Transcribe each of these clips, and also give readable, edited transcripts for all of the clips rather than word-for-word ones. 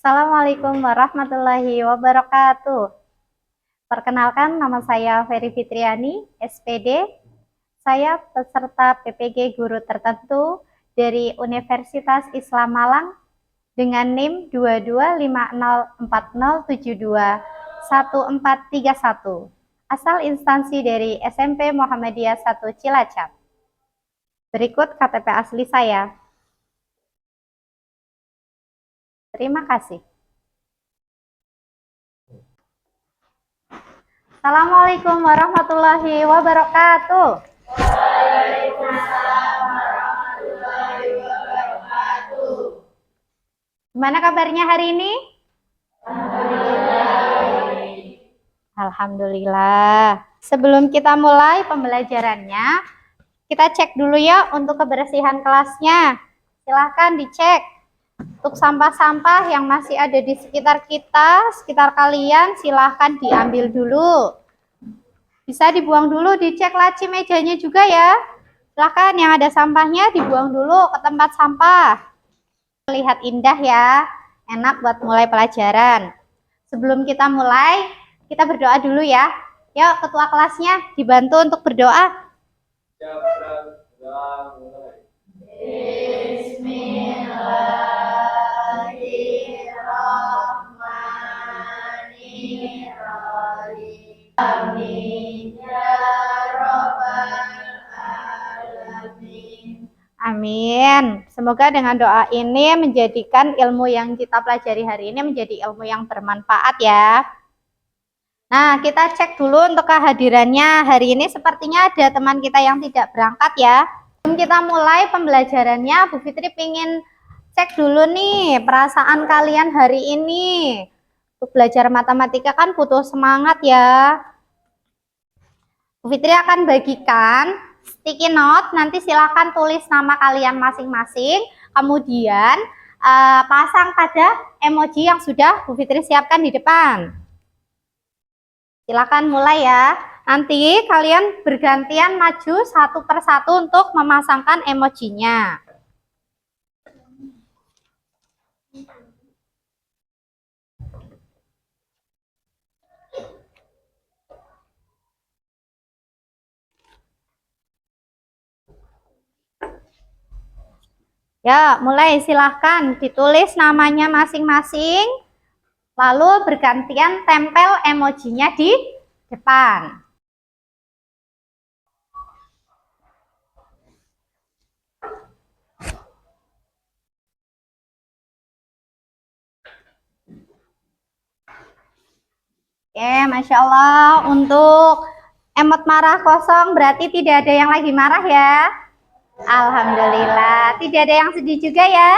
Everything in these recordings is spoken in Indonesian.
Assalamualaikum warahmatullahi wabarakatuh. Perkenalkan, nama saya Ferry Fitriani, SPD. Saya peserta PPG Guru Tertentu dari Universitas Islam Malang dengan NIM 225040721431. Asal instansi dari SMP Muhammadiyah 1 Cilacap. Berikut KTP asli saya. Terima kasih. Assalamualaikum warahmatullahi wabarakatuh. Waalaikumsalam warahmatullahi wabarakatuh. Gimana kabarnya hari ini? Alhamdulillah. Sebelum kita mulai pembelajarannya, kita cek dulu ya untuk kebersihan kelasnya. Silahkan dicek. Untuk sampah-sampah yang masih ada di sekitar kita, sekitar kalian, silahkan diambil dulu. Bisa dibuang dulu, dicek laci mejanya juga ya. Silahkan yang ada sampahnya dibuang dulu ke tempat sampah. Lihat indah ya, enak buat mulai pelajaran. Sebelum kita mulai, kita berdoa dulu ya. Yuk, ketua kelasnya dibantu untuk berdoa. Bismillahirrahmanirrahim. Amin ya rabbal alamin. Amin. Semoga dengan doa ini menjadikan ilmu yang kita pelajari hari ini menjadi ilmu yang bermanfaat ya. Nah, kita cek dulu untuk kehadirannya. Hari ini sepertinya ada teman kita yang tidak berangkat ya. Sebelum kita mulai pembelajarannya, Bu Fitri ingin cek dulu nih perasaan kalian hari ini. Untuk belajar matematika kan butuh semangat ya. Bu Fitri akan bagikan sticky note, nanti silakan tulis nama kalian masing-masing. Kemudian pasang pada emoji yang sudah Bu Fitri siapkan di depan. Silakan mulai ya. Nanti kalian bergantian maju satu persatu untuk memasangkan emojinya. Ya, mulai silahkan ditulis namanya masing-masing. Lalu bergantian tempel emojinya di depan. Oke, Masya Allah. Untuk emot marah kosong berarti tidak ada yang lagi marah ya. Alhamdulillah. Tidak ada yang sedih juga ya.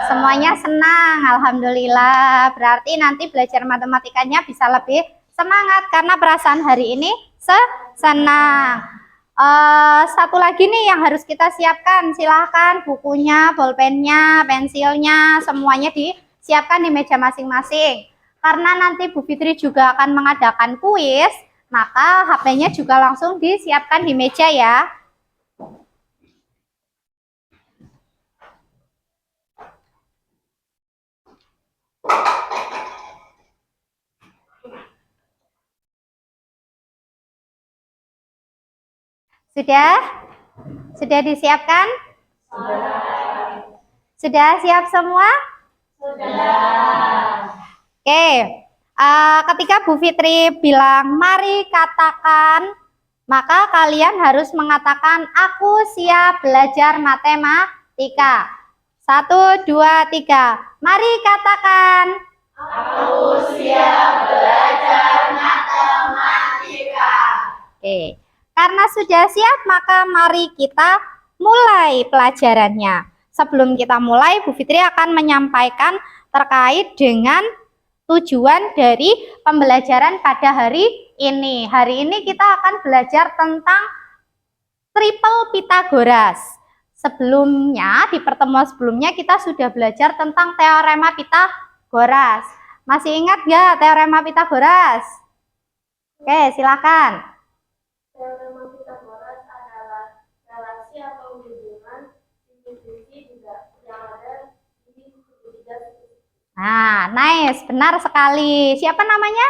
Semuanya senang, alhamdulillah. Berarti nanti belajar matematikanya bisa lebih semangat karena perasaan hari ini senang. Satu lagi nih yang harus kita siapkan, silahkan bukunya, bolpennya, pensilnya, semuanya disiapkan di meja masing-masing. Karena nanti Bu Fitri juga akan mengadakan kuis, maka HP-nya juga langsung disiapkan di meja ya. Sudah? Sudah disiapkan? Sudah siap semua? Sudah. Oke. Ketika Bu Fitri bilang mari katakan, maka kalian harus mengatakan aku siap belajar matematika. 1, 2, 3. Mari katakan. Aku siap belajar matematika. Oke. Karena sudah siap, maka mari kita mulai pelajarannya. Sebelum kita mulai, Bu Fitri akan menyampaikan terkait dengan tujuan dari pembelajaran pada hari ini. Hari ini kita akan belajar tentang triple Pitagoras. Sebelumnya, di pertemuan sebelumnya kita sudah belajar tentang teorema Pitagoras. Masih ingat nggak teorema Pitagoras? Oke, silakan. Teorema Pitagoras adalah relasi atau hubungan sisi-sisi juga yang ada di segitiga Nah, nice, benar sekali. Siapa namanya?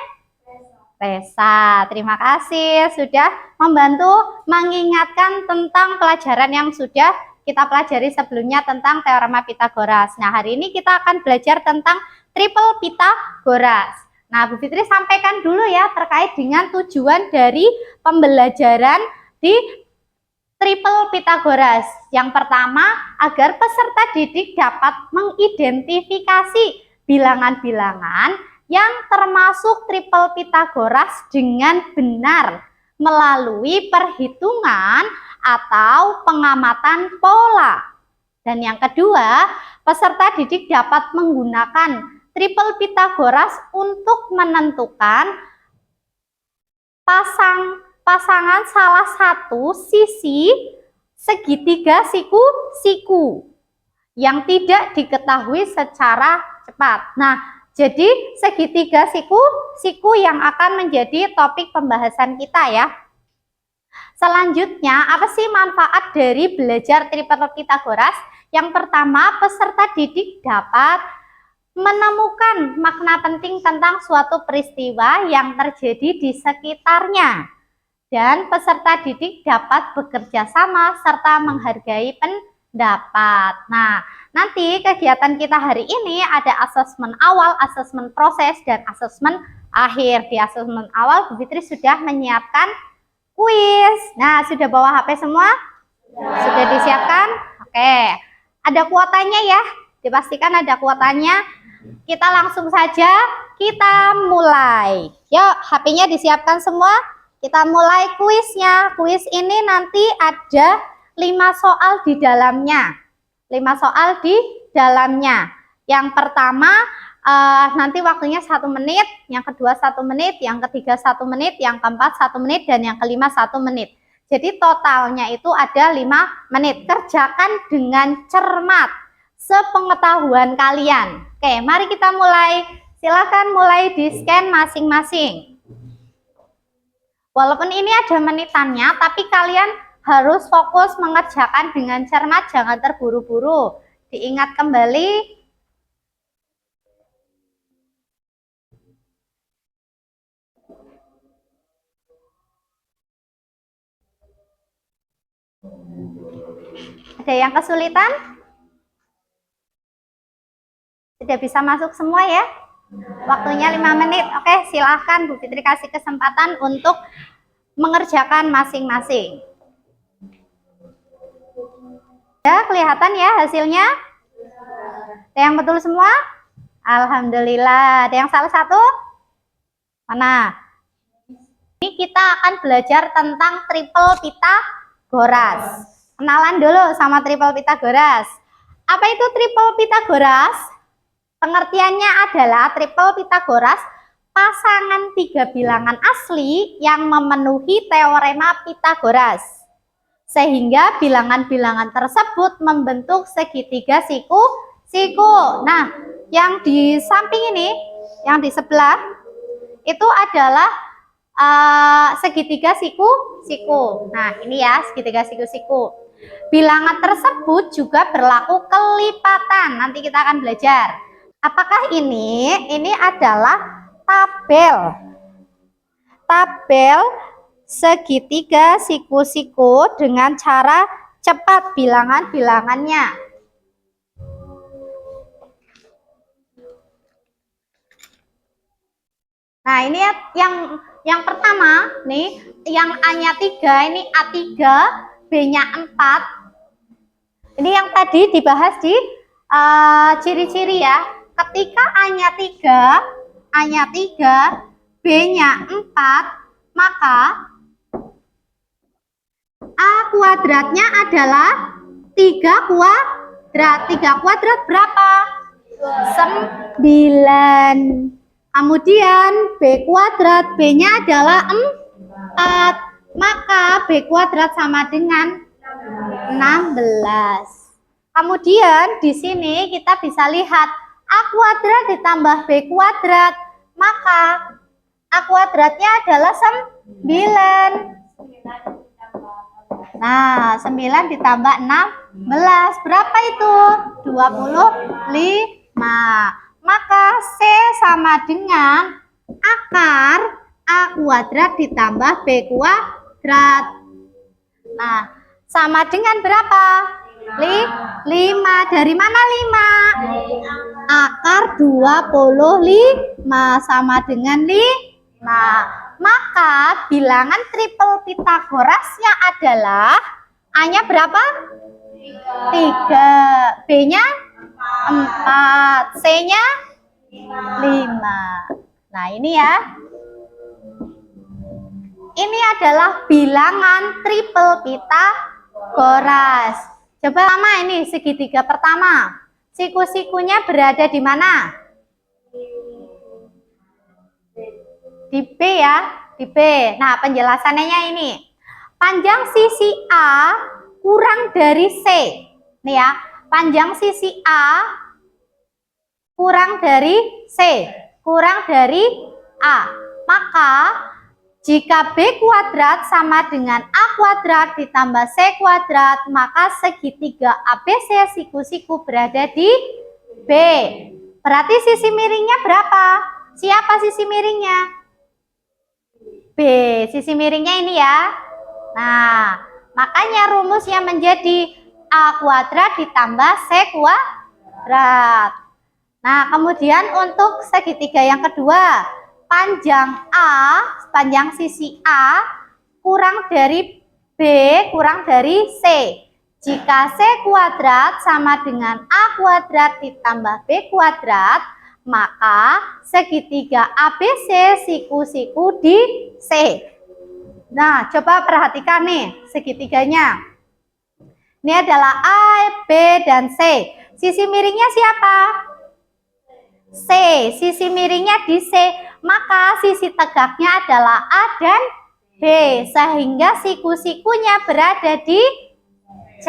Resa. Terima kasih sudah membantu mengingatkan tentang pelajaran yang sudah kita pelajari sebelumnya tentang teorema Pitagoras. Nah, hari ini kita akan belajar tentang triple Pitagoras. Nah, Bu Fitri sampaikan dulu ya terkait dengan tujuan dari pembelajaran di triple Pitagoras. Yang pertama, agar peserta didik dapat mengidentifikasi bilangan-bilangan yang termasuk triple Pitagoras dengan benar melalui perhitungan atau pengamatan pola. Dan yang kedua, peserta didik dapat menggunakan triple Pitagoras untuk menentukan pasangan salah satu sisi segitiga siku-siku yang tidak diketahui secara cepat. Nah, jadi segitiga siku-siku yang akan menjadi topik pembahasan kita ya. Selanjutnya, apa sih manfaat dari belajar triple Pitagoras? Yang pertama, peserta didik dapat menemukan makna penting tentang suatu peristiwa yang terjadi di sekitarnya. Dan peserta didik dapat bekerja sama serta menghargai pendapat. Nah, nanti kegiatan kita hari ini ada asesmen awal, asesmen proses, dan asesmen akhir. Di asesmen awal, Bu Fitri sudah menyiapkan kuis. Nah, sudah bawa HP semua? Sudah disiapkan? Oke. Ada kuotanya ya? Dipastikan ada kuotanya. Kita langsung saja, kita mulai. Yuk, HP-nya disiapkan semua. Kita mulai kuisnya. Kuis ini nanti ada 5 soal di dalamnya. 5 soal di dalamnya. Yang pertama, nanti waktunya 1 menit. Yang kedua 1 menit. Yang ketiga 1 menit. Yang keempat 1 menit. Dan yang kelima 1 menit. Jadi totalnya itu ada 5 menit. Kerjakan dengan cermat, sepengetahuan kalian. Oke, mari kita mulai. Silakan mulai di scan masing-masing. Walaupun ini ada menitannya, tapi kalian harus fokus mengerjakan dengan cermat, jangan terburu-buru. Diingat kembali. Ada yang kesulitan? Sudah bisa masuk semua ya? Waktunya 5 menit. Oke, silahkan Bu Fitri kasih kesempatan untuk mengerjakan masing-masing. Ya, kelihatan ya hasilnya? Ada yang betul semua? Alhamdulillah. Ada yang salah satu? Mana? Ini kita akan belajar tentang triple Pitagoras. Kenalan dulu sama triple Pitagoras. Apa itu triple Pitagoras? Pengertiannya adalah triple Pitagoras pasangan 3 bilangan asli yang memenuhi teorema Pitagoras. Sehingga bilangan-bilangan tersebut membentuk segitiga siku-siku. Nah, yang di samping ini, yang di sebelah, itu adalah segitiga siku-siku. Nah, ini ya segitiga siku-siku. Bilangan tersebut juga berlaku kelipatan. Nanti kita akan belajar. Apakah ini adalah tabel segitiga siku-siku dengan cara cepat bilangan-bilangannya. Nah, ini yang pertama nih, yang A-nya 3, ini A3, B-nya 4. Ini yang tadi dibahas di ciri-ciri ya. Ketika A-nya 3, B-nya 4, maka A kuadratnya adalah 3 kuadrat. 3 kuadrat berapa? 9. Kemudian B kuadrat, B-nya adalah 4. Maka B kuadrat sama dengan 16. Kemudian di sini kita bisa lihat A kuadrat ditambah B kuadrat, maka A kuadratnya adalah 9. Nah, 9 ditambah 16. Berapa itu? 25. maka C sama dengan akar A kuadrat ditambah B kuadrat. Nah, sama dengan berapa? 5. Dari mana 5? Akar 25 sama dengan 5. Maka bilangan triple Pitagorasnya adalah A-nya berapa? 3. B-nya 4. C-nya 5. Nah, ini ya. Ini adalah bilangan triple Pitagoras. Coba sama ini segitiga pertama. Siku-sikunya berada di mana? Di B ya, di B. Nah, penjelasannya ini. Panjang sisi A kurang dari C. Nih ya, panjang sisi A kurang dari C, kurang dari A. Maka jika B kuadrat sama dengan A kuadrat ditambah C kuadrat, maka segitiga ABC siku-siku berada di B. Berarti sisi miringnya berapa? Siapa sisi miringnya? B. Sisi miringnya ini ya. Nah, makanya rumusnya menjadi A kuadrat ditambah C kuadrat. Nah, kemudian untuk segitiga yang kedua, panjang sisi A kurang dari B kurang dari C. Jika C kuadrat sama dengan A kuadrat ditambah B kuadrat, maka segitiga ABC siku-siku di C. Nah, coba perhatikan nih segitiganya. Ini adalah A, B, dan C. Sisi miringnya siapa? C. Sisi miringnya di C. Maka sisi tegaknya adalah A dan B, sehingga siku-sikunya berada di C.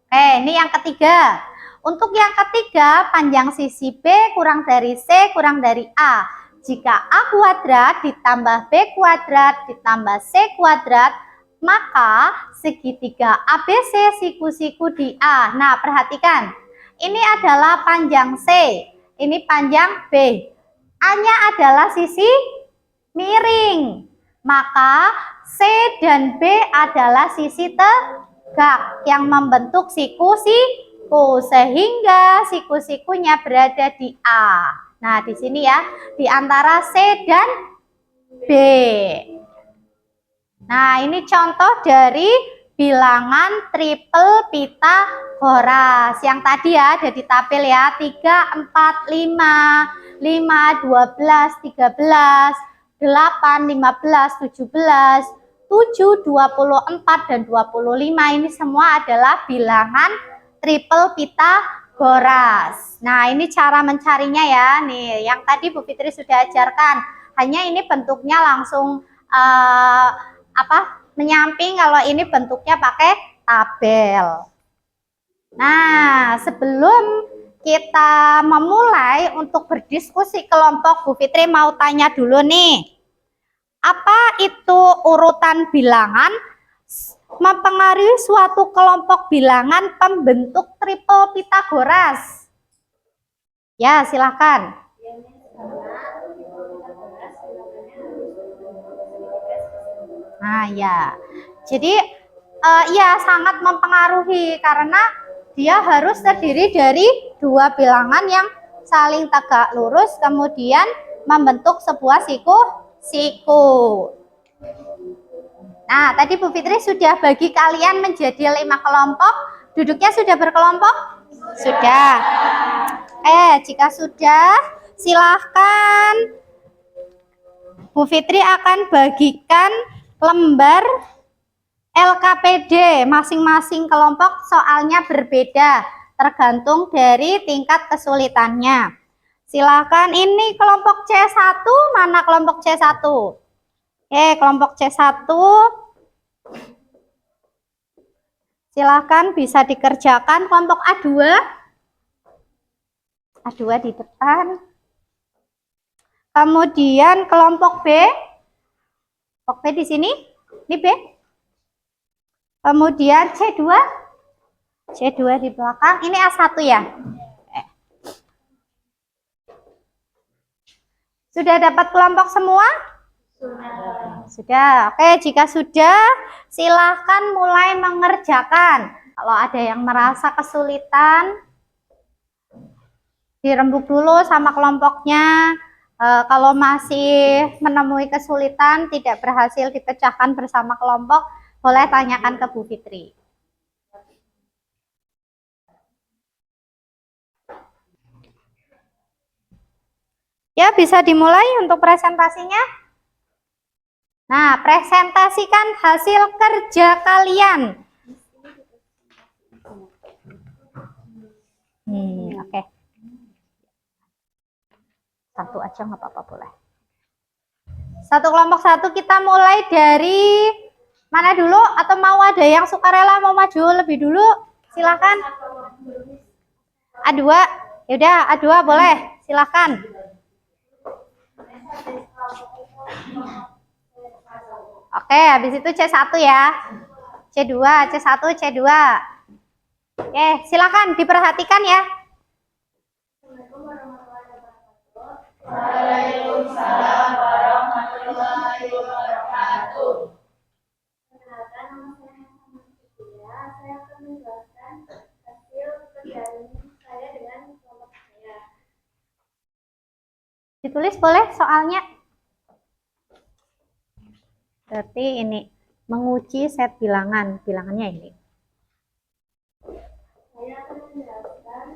Ini yang ketiga. Untuk yang ketiga, panjang sisi B kurang dari C kurang dari A. Jika A kuadrat ditambah B kuadrat ditambah C kuadrat, maka segitiga ABC siku-siku di A. Nah, perhatikan. Ini adalah panjang C, ini panjang B. A-nya adalah sisi miring, maka C dan B adalah sisi tegak yang membentuk siku-siku, sehingga siku-sikunya berada di A. Nah, di sini ya, di antara C dan B. Nah, ini contoh dari bilangan triple Pitagoras yang tadi ya, ada di tabel ya, 3, 4, 5. 5, 12, 13, 8, 15, 17, 7, 24, dan 25. Ini semua adalah bilangan triple Pitagoras. Nah, ini cara mencarinya ya. Nih, yang tadi Bu Fitri sudah ajarkan. Hanya ini bentuknya langsung menyamping, kalau ini bentuknya pakai tabel. Nah, sebelum kita memulai untuk berdiskusi kelompok, Bu Fitri mau tanya dulu nih. Apa itu urutan bilangan mempengaruhi suatu kelompok bilangan pembentuk triple Pitagoras? Ya, silakan. Nah, ya. Jadi ya sangat mempengaruhi karena dia harus terdiri dari dua bilangan yang saling tegak lurus, kemudian membentuk sebuah siku. Nah, tadi Bu Fitri sudah bagi kalian menjadi 5 kelompok. Duduknya sudah berkelompok? Sudah. Jika sudah, silahkan Bu Fitri akan bagikan lembar LKPD, masing-masing kelompok soalnya berbeda tergantung dari tingkat kesulitannya. Silakan, ini kelompok C1, mana kelompok C1? Kelompok C1. Silakan bisa dikerjakan. Kelompok A2. A2 di depan. Kemudian kelompok B. Kelompok B di sini. Ini B. Kemudian C2 di belakang, ini A1 ya. Sudah dapat kelompok semua? Sudah. Oke, jika sudah, silahkan mulai mengerjakan. Kalau ada yang merasa kesulitan, dirembuk dulu sama kelompoknya. Kalau masih menemui kesulitan, tidak berhasil dipecahkan bersama kelompok, boleh tanyakan ke Bu Fitri. Ya, bisa dimulai untuk presentasinya. Nah, presentasikan hasil kerja kalian. Oke. Satu aja nggak apa-apa, boleh. Satu kelompok satu, kita mulai dari mana dulu? Atau mau ada yang sukarela mau maju lebih dulu? Silahkan. A2, yaudah A2 boleh, silahkan. Oke, habis itu C1 ya. C2, C1, C2. Oke, silakan diperhatikan ya. Waalaikumsalam warahmatullahi wabarakatuh. Perkenalkan, nama saya akan menjelaskan hasil pekerjaan saya dengan kelompok saya. Ditulis boleh soalnya. Berarti ini menguji set bilangan, bilangannya ini. Saya akan menjelaskan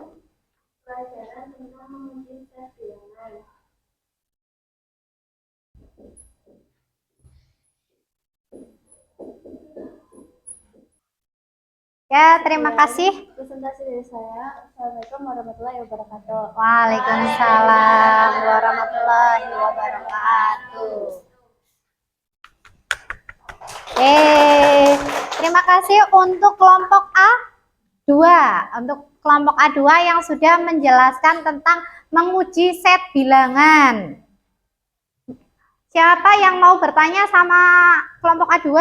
pelajaran tentang menguji set bilangan. Ya, terima kasih. Presentasi dari saya. Assalamualaikum warahmatullahi wabarakatuh. Waalaikumsalam warahmatullahi wabarakatuh. Terima kasih untuk kelompok A2. Untuk kelompok A2 yang sudah menjelaskan tentang menguji set bilangan. Siapa yang mau bertanya sama kelompok A2?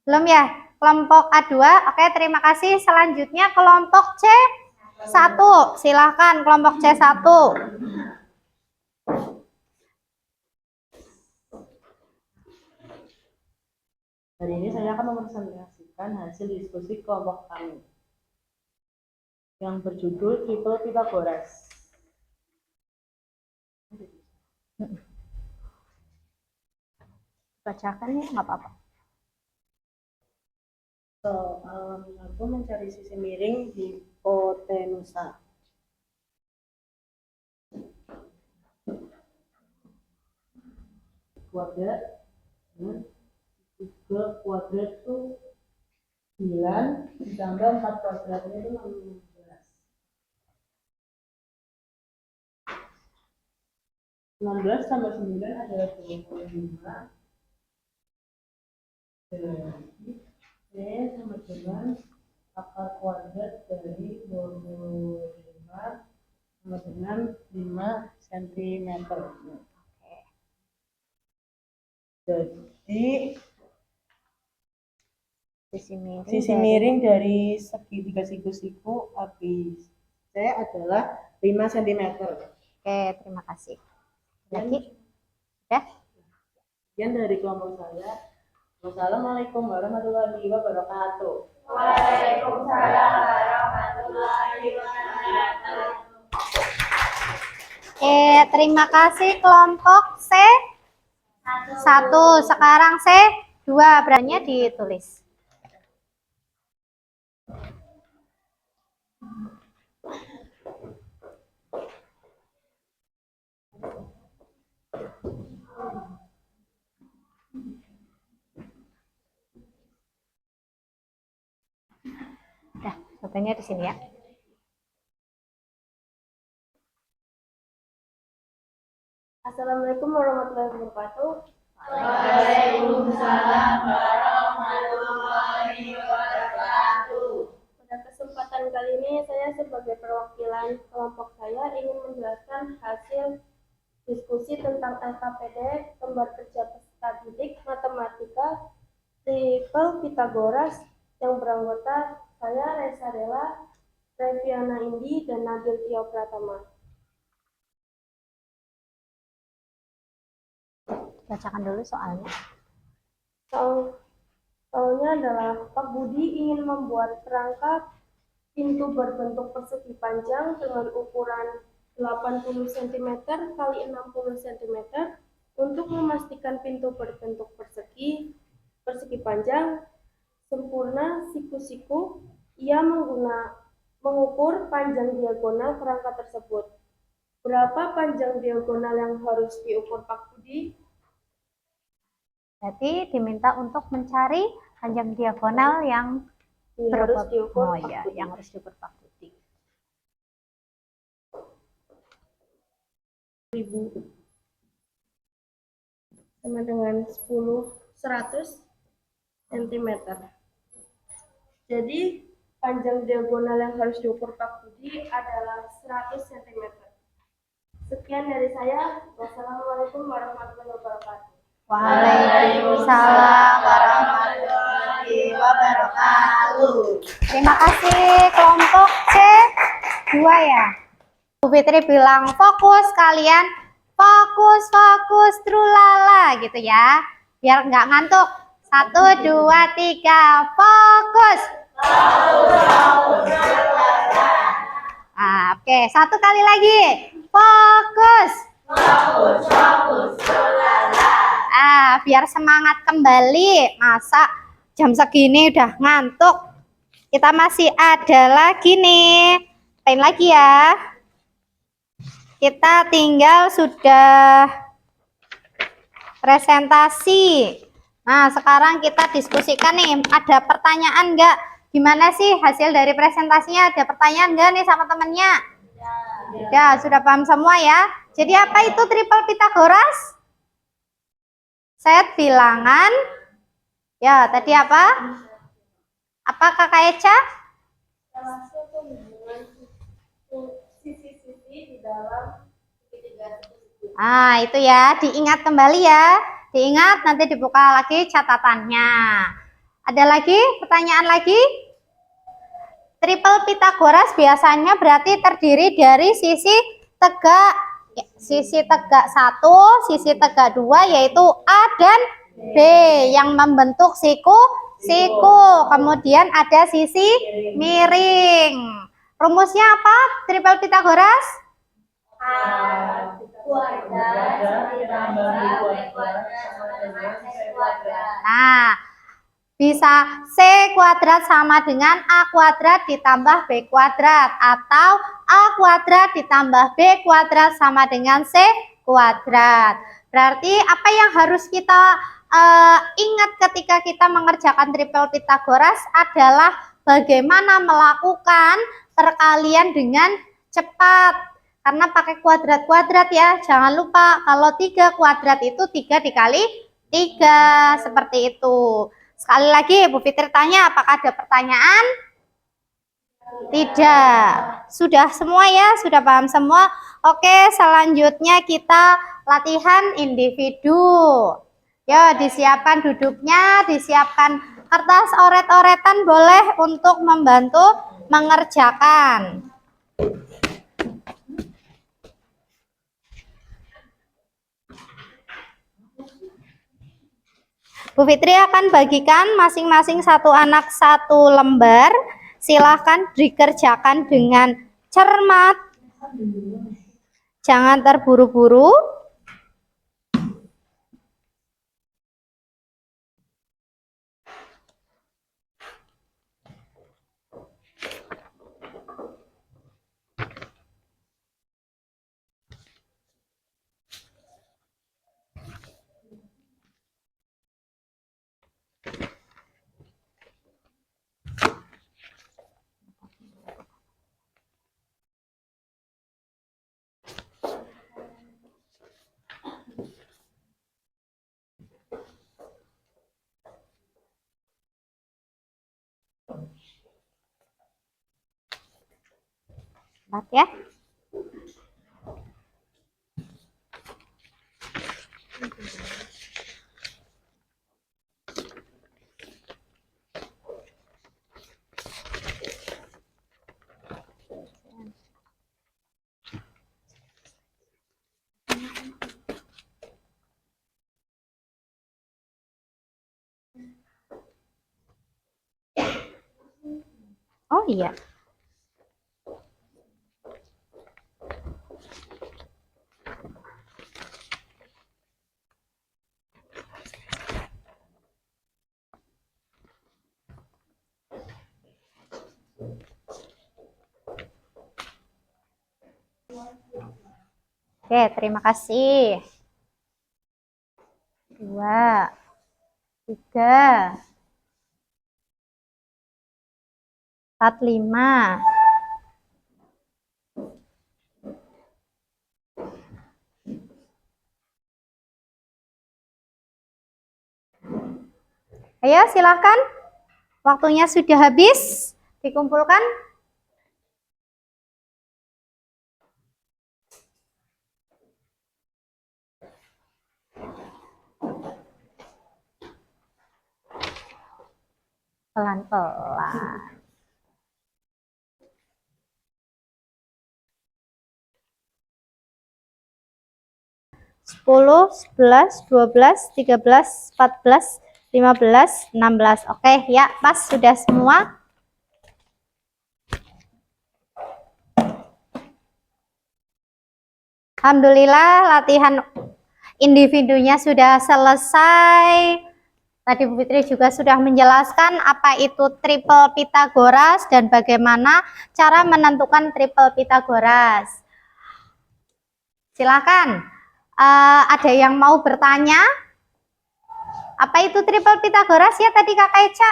Belum ya? Kelompok A2, oke, terima kasih. Selanjutnya kelompok C1. Silahkan kelompok C1. Hari ini saya akan mempresentasikan hasil diskusi kelompok kami yang berjudul Triple Pythagoras. Bacakan ya, nggak apa-apa. Soal 1, mencari sisi miring hipotenusa. Kuadrat 3 kuadrat itu 9 ditambah 4 kuadratnya itu 16. 16 tambah 9 adalah 25. Jadi sama dengan akar kuadrat dari 25 sama dengan 5 cm. Jadi sisi miring dari segitiga siku ABC adalah 5 cm. Oke, terima kasih. Lagi? Ya? Sekian dari kelompok saya. Wassalamualaikum warahmatullahi wabarakatuh. Waalaikumsalam warahmatullahi wabarakatuh. Terima kasih kelompok C1. Sekarang C2, beranya ditulis. Dah, fotonya di sini ya. Assalamualaikum warahmatullahi wabarakatuh. Waalaikumsalam warahmatullahi wabarakatuh. Pada kesempatan kali ini saya sebagai perwakilan kelompok saya ingin menjelaskan hasil diskusi tentang LKPD lembar kerja peserta didik matematika Triple Pythagoras yang beranggota saya Reza Della, Reviana Indi, dan Nabil Tio Pratama. Bacakan dulu soalnya. Soalnya adalah Pak Budi ingin membuat perangkat pintu berbentuk persegi panjang dengan ukuran 80 cm kali 60 cm. Untuk memastikan pintu berbentuk persegi panjang sempurna siku-siku, ia mengukur panjang diagonal kerangka tersebut. Berapa panjang diagonal yang harus diukur Pak Budi? Jadi diminta untuk mencari panjang diagonal yang Harus diukur oh Pak ya, Budi. yang harus diukur Pak Budi. 1000 sama dengan 100 cm. Jadi panjang diagonal yang harus diukur Pak Budi adalah 100 cm. Sekian dari saya. Wassalamualaikum warahmatullahi wabarakatuh. Waalaikumsalam warahmatullahi wabarakatuh. Terima kasih kelompok C2 ya. Bu Fitri bilang fokus, kalian fokus, fokus, trulala gitu ya. Biar nggak ngantuk. 1, 2, 3, fokus. Oke, satu kali lagi. Fokus. Biar semangat kembali. Masa jam segini udah ngantuk. Kita masih ada lagi nih. Apain lagi ya? Kita tinggal sudah presentasi. Nah, sekarang kita diskusikan nih. Ada pertanyaan nggak? Gimana sih hasil dari presentasinya? Ada pertanyaan nggak nih sama temennya? Ya, sudah paham semua ya. Jadi apa itu triple Pitagoras? Set bilangan. Ya, tadi apa? Apa Kakak Eca? Sisi-sisi di dalam segitiga. Itu ya, diingat kembali ya. Diingat, nanti dibuka lagi catatannya. Ada lagi? Pertanyaan lagi? Triple Pitagoras biasanya berarti terdiri dari sisi tegak 1, sisi tegak 2 yaitu A dan B yang membentuk siku. Kemudian ada sisi miring. Rumusnya apa? Triple Pitagoras? A kuadrat ditambah B kuadrat sama dengan C kuadrat. Nah, bisa C kuadrat sama dengan A kuadrat ditambah B kuadrat atau A kuadrat ditambah B kuadrat sama dengan C kuadrat. Berarti apa yang harus kita ingat ketika kita mengerjakan triple Pitagoras adalah bagaimana melakukan perkalian dengan cepat. Karena pakai kuadrat-kuadrat ya. Jangan lupa kalau 3 kuadrat itu 3 dikali 3. Seperti itu. Sekali lagi Bu Fitri tanya, apakah ada pertanyaan? Tidak. Sudah semua ya? Sudah paham semua? Oke, selanjutnya kita latihan individu. Ya, disiapkan duduknya, disiapkan kertas oret-oretan boleh untuk membantu mengerjakan. Bu Fitri akan bagikan masing-masing satu anak 1 lembar. Silahkan dikerjakan dengan cermat. Jangan terburu-buru. Cepat ya. Oh iya. Oke, terima kasih. 2, 3, 4, 5. Ayo, silahkan. Waktunya sudah habis. Dikumpulkan. Pelan-pelan. 10, 11, 12, 13, 14, 15, 16. Oke, ya, pas sudah semua. Alhamdulillah latihan individunya sudah selesai. Tadi Bu Fitri juga sudah menjelaskan apa itu triple Pitagoras dan bagaimana cara menentukan triple Pitagoras. Silakan. Ada yang mau bertanya? Apa itu triple Pitagoras ya tadi Kakak Eca?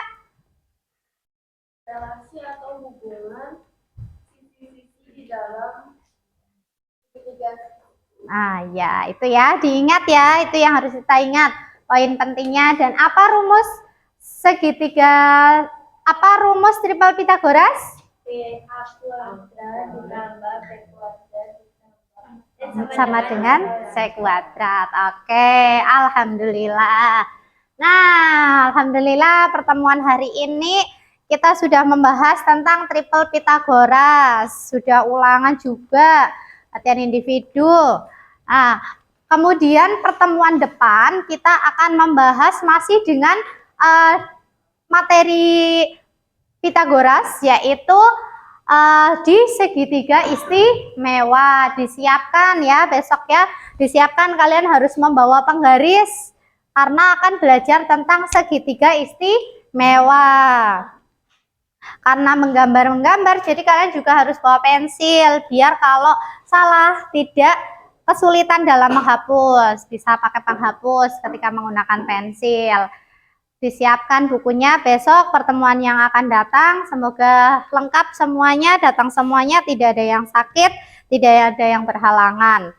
Relasi atau hubungan sisi-sisi di dalam segitiga. Nah, ya, itu ya, diingat ya, itu yang harus kita ingat. Poin pentingnya dan apa rumus segitiga, apa rumus triple Pitagoras? PA kuadrat ditambah B kuadrat Sama dengan C kuadrat. Oke, alhamdulillah. Nah, alhamdulillah pertemuan hari ini kita sudah membahas tentang triple Pitagoras. Sudah ulangan juga, latihan individu. Nah, kemudian pertemuan depan kita akan membahas masih dengan materi Pitagoras, yaitu di segitiga istimewa. Disiapkan ya, besok ya, disiapkan kalian harus membawa penggaris karena akan belajar tentang segitiga istimewa. Karena menggambar-menggambar, jadi kalian juga harus bawa pensil biar kalau salah tidak kesulitan dalam menghapus, bisa pakai penghapus ketika menggunakan pensil. Disiapkan bukunya besok pertemuan yang akan datang. Semoga lengkap semuanya, datang semuanya, tidak ada yang sakit, tidak ada yang berhalangan.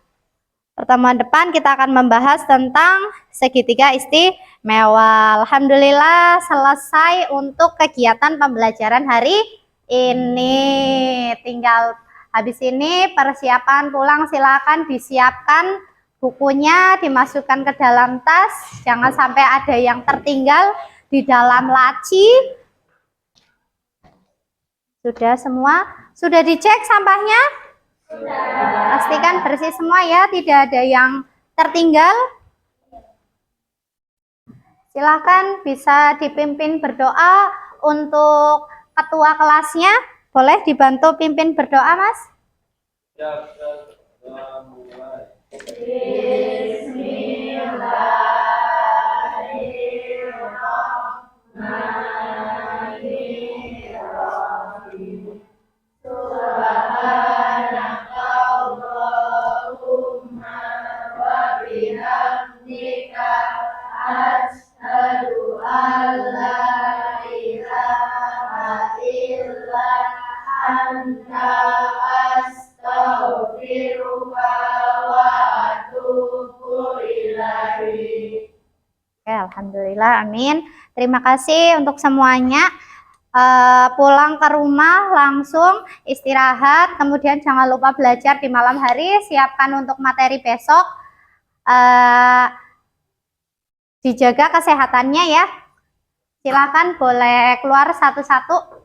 Pertemuan depan kita akan membahas tentang segitiga istimewa. Alhamdulillah selesai untuk kegiatan pembelajaran hari ini. Tinggal habis ini persiapan pulang, silakan disiapkan bukunya, dimasukkan ke dalam tas, jangan sampai ada yang tertinggal di dalam laci. Sudah semua? Sudah dicek sampahnya? Sudah. Pastikan bersih semua ya, tidak ada yang tertinggal. Silakan bisa dipimpin berdoa untuk ketua kelasnya. Boleh dibantu pimpin berdoa, Mas? Bismillahirrahmanirrahim. Subhanaka Allahumma wa bihamdika asyhadu an la ilaha illa anta astaghfiruka wa atubu ilaik. Oke, alhamdulillah, amin. Terima kasih untuk semuanya. Pulang ke rumah langsung istirahat, kemudian jangan lupa belajar di malam hari, siapkan untuk materi besok, dijaga kesehatannya ya. Silakan boleh keluar satu-satu.